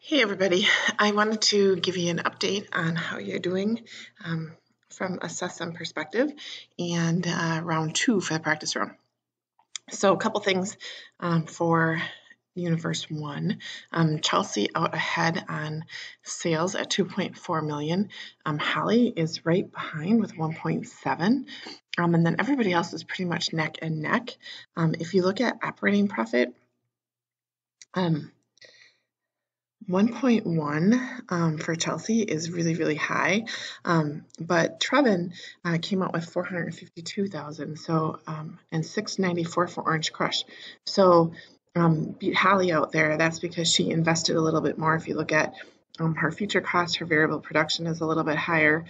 Hey everybody, I wanted to give you an update on how you're doing from a CESIM perspective and round 2 for the practice round. So a couple things for Universe 1. Chelsea out ahead on sales at 2.4 million. Holly is right behind with 1.7. And then everybody else is pretty much neck and neck. If you look at operating profit, 1.1 for Chelsea is really, really high, but Trevin came out with 452,000, so and 694 for Orange Crush. So beat Holly out there. That's because she invested a little bit more. If you look at her feature cost, her variable production is a little bit higher,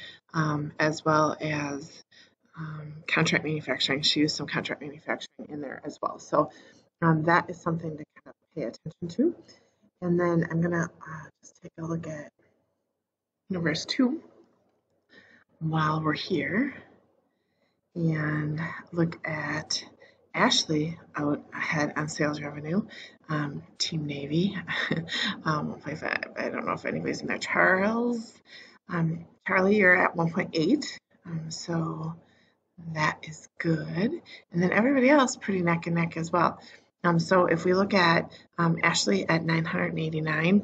as well as contract manufacturing. She used some contract manufacturing in there as well. So that is something to kind of pay attention to. And then I'm going to just take a look at Universe 2 while we're here and look at Ashley out ahead on sales revenue. Team Navy, I don't know if anybody's in there. Charlie, you're at 1.8, so that is good. And then everybody else pretty neck and neck as well. So if we look at Ashley at 989,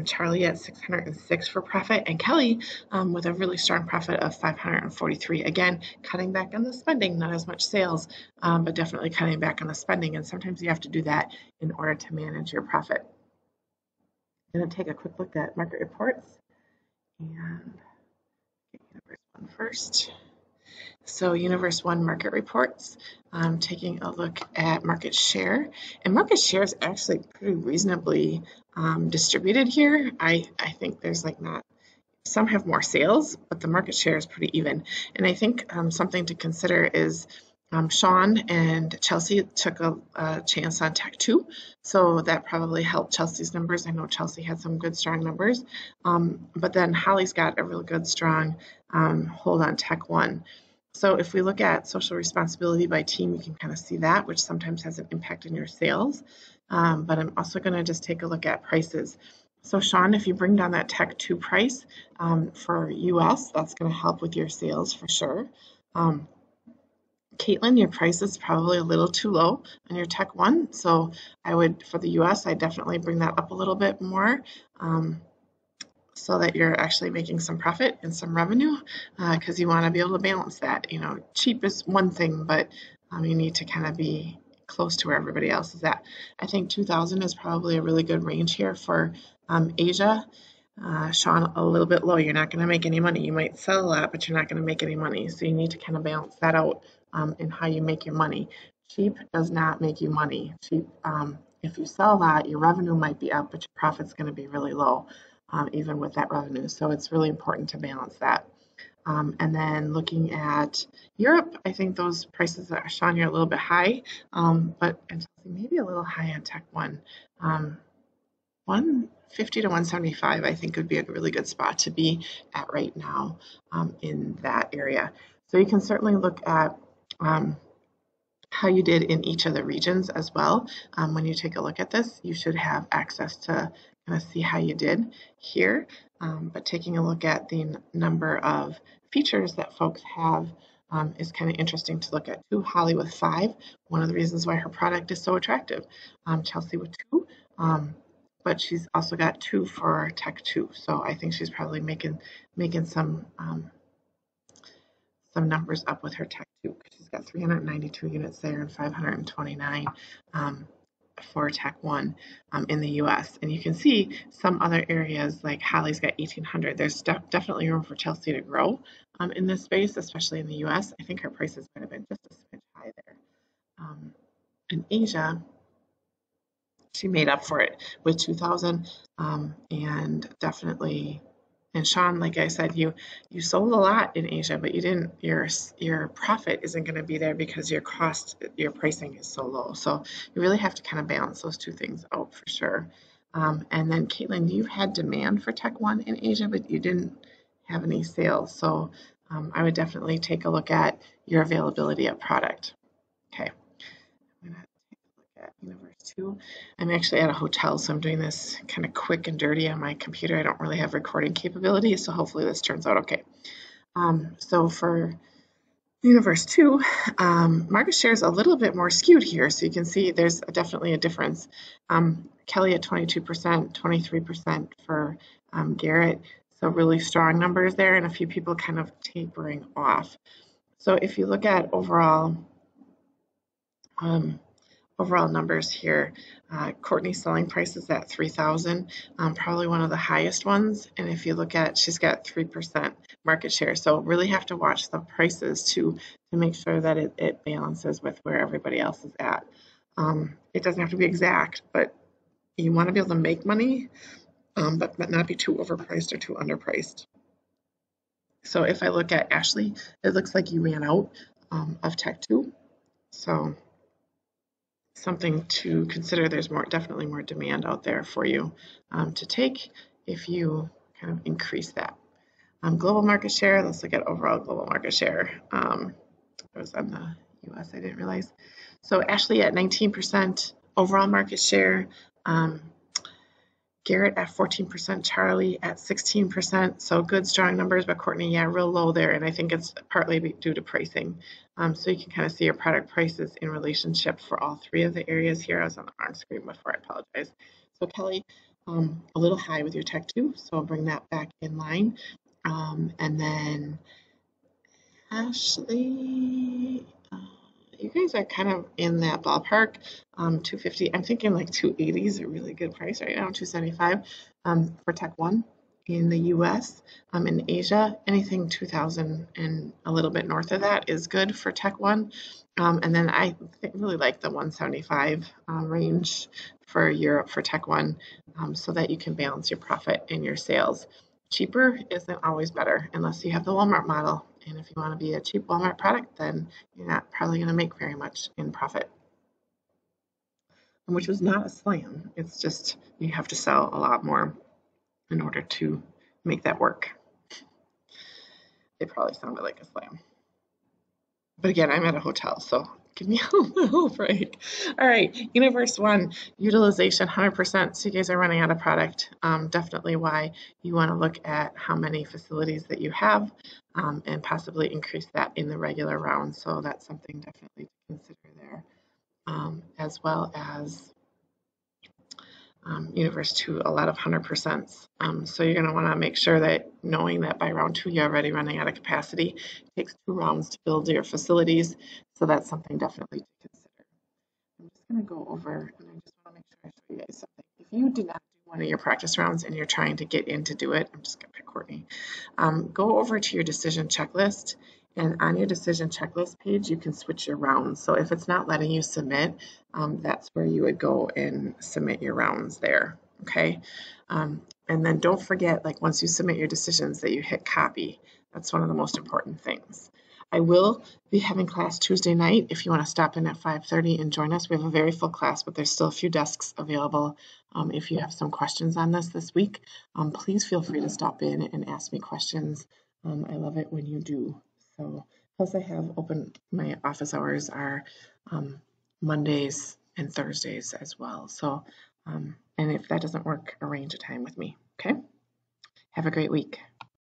Charlie at 606 for profit, and Kelly with a really strong profit of 543. Again, cutting back on the spending, not as much sales, but definitely cutting back on the spending. And sometimes you have to do that in order to manage your profit. I'm going to take a quick look at market reports and get Universe 1 first. So Universe 1 market reports, taking a look at market share. And market share is actually pretty reasonably distributed here. I think there's some have more sales, but the market share is pretty even. And I think something to consider is Sean and Chelsea took a chance on Tech 2, so that probably helped Chelsea's numbers. I know Chelsea had some good, strong numbers, but then Holly's got a real good, strong hold on Tech 1. So if we look at social responsibility by team, you can kind of see that, which sometimes has an impact in your sales. But I'm also going to just take a look at prices. So Sean, if you bring down that Tech 2 price for US, that's going to help with your sales for sure. Caitlin, your price is probably a little too low on your Tech 1. So I would, for the US, I definitely bring that up a little bit more. So that you're actually making some profit and some revenue, because you want to be able to balance that. Cheap is one thing, but you need to kind of be close to where everybody else is at. I think 2,000 is probably a really good range here for Asia. Sean, a little bit low. You're not going to make any money. You might sell a lot, but you're not going to make any money. So you need to kind of balance that out in how you make your money. Cheap does not make you money. Cheap, if you sell a lot, your revenue might be up, but your profit's going to be really low. Even with that revenue. So it's really important to balance that. And then looking at Europe, I think those prices are, Sean, you're a little bit high, but maybe a little high on Tech 1. 150 to 175, I think would be a really good spot to be at right now in that area. So you can certainly look at how you did in each of the regions as well. When you take a look at this, you should have access to kind of see how you did here. But taking a look at the number of features that folks have is kind of interesting to look at too. Holly with 5, one of the reasons why her product is so attractive. Chelsea with 2, but she's also got 2 for Tech 2. So I think she's probably making some numbers up with her Tech 2. She's got 392 units there and 529 for Tech 1 in the US. And you can see some other areas like Holly's got 1,800. There's definitely room for Chelsea to grow in this space, especially in the US. I think her prices might have been just a smidge high there. In Asia, she made up for it with 2,000 and definitely. And Sean, like I said, you sold a lot in Asia, but you didn't. Your profit isn't going to be there because your pricing is so low. So you really have to kind of balance those two things out for sure. And then Caitlin, you had demand for Tech 1 in Asia, but you didn't have any sales. So I would definitely take a look at your availability of product. Okay. I'm going to take a look at Universe 2. I'm actually at a hotel, so I'm doing this kind of quick and dirty on my computer. I don't really have recording capability, so hopefully this turns out okay. So for Universe 2, market share is a little bit more skewed here, so you can see there's definitely a difference. Kelly at 22%, 23% for Garrett, so really strong numbers there, and a few people kind of tapering off. So if you look at overall numbers here, Courtney's selling price is at 3,000, probably one of the highest ones. And if you look at, she's got 3% market share. So really have to watch the prices to make sure that it balances with where everybody else is at. It doesn't have to be exact, but you want to be able to make money, but not be too overpriced or too underpriced. So if I look at Ashley, it looks like you ran out of Tech 2. So something to consider. There's definitely more demand out there for you to take if you kind of increase that. Global market share, let's look at overall global market share. It was on the US, I didn't realize. So Ashley at 19% overall market share. Garrett at 14%, Charlie at 16%. So good, strong numbers, but Courtney, yeah, real low there. And I think it's partly due to pricing. So you can kind of see your product prices in relationship for all three of the areas here. I was on the wrong screen before, I apologize. So Kelly, a little high with your Tech 2, so I'll bring that back in line. And then Ashley, you guys are kind of in that ballpark. 250, I'm thinking like 280 is a really good price right now, 275 for Tech 1 in the US. In Asia, anything 2,000 and a little bit north of that is good for Tech 1. And then I really like the 175 range for Europe for Tech 1 so that you can balance your profit and your sales. Cheaper isn't always better unless you have the Walmart model. And if you want to be a cheap Walmart product, then you're not probably going to make very much in profit. Which was not a slam. It's just you have to sell a lot more in order to make that work. It probably sounded like a slam. But again, I'm at a hotel, so give me a little break. All right, Universe 1, utilization 100%. So you guys are running out of product. Definitely why you want to look at how many facilities that you have and possibly increase that in the regular round. So that's something definitely to consider there, as well as Universe 2, a lot of 100%. So you're going to want to make sure that knowing that by round 2 you're already running out of capacity. It takes 2 rounds to build your facilities, so that's something definitely to consider. I'm just going to go over, and I just want to make sure I show you guys something. If you did not do one of your practice rounds and you're trying to get in to do it, I'm just going to pick Courtney. Go over to your decision checklist, and on your decision checklist page, you can switch your rounds. So if it's not letting you submit, that's where you would go and submit your rounds there, okay? And then don't forget, like once you submit your decisions, that you hit copy. That's one of the most important things. I will be having class Tuesday night if you want to stop in at 5:30 and join us. We have a very full class, but there's still a few desks available. If you have some questions on this week, please feel free to stop in and ask me questions. I love it when you do. So, plus I have open, my office hours are Mondays and Thursdays as well. So, and if that doesn't work, arrange a time with me. Okay? Have a great week.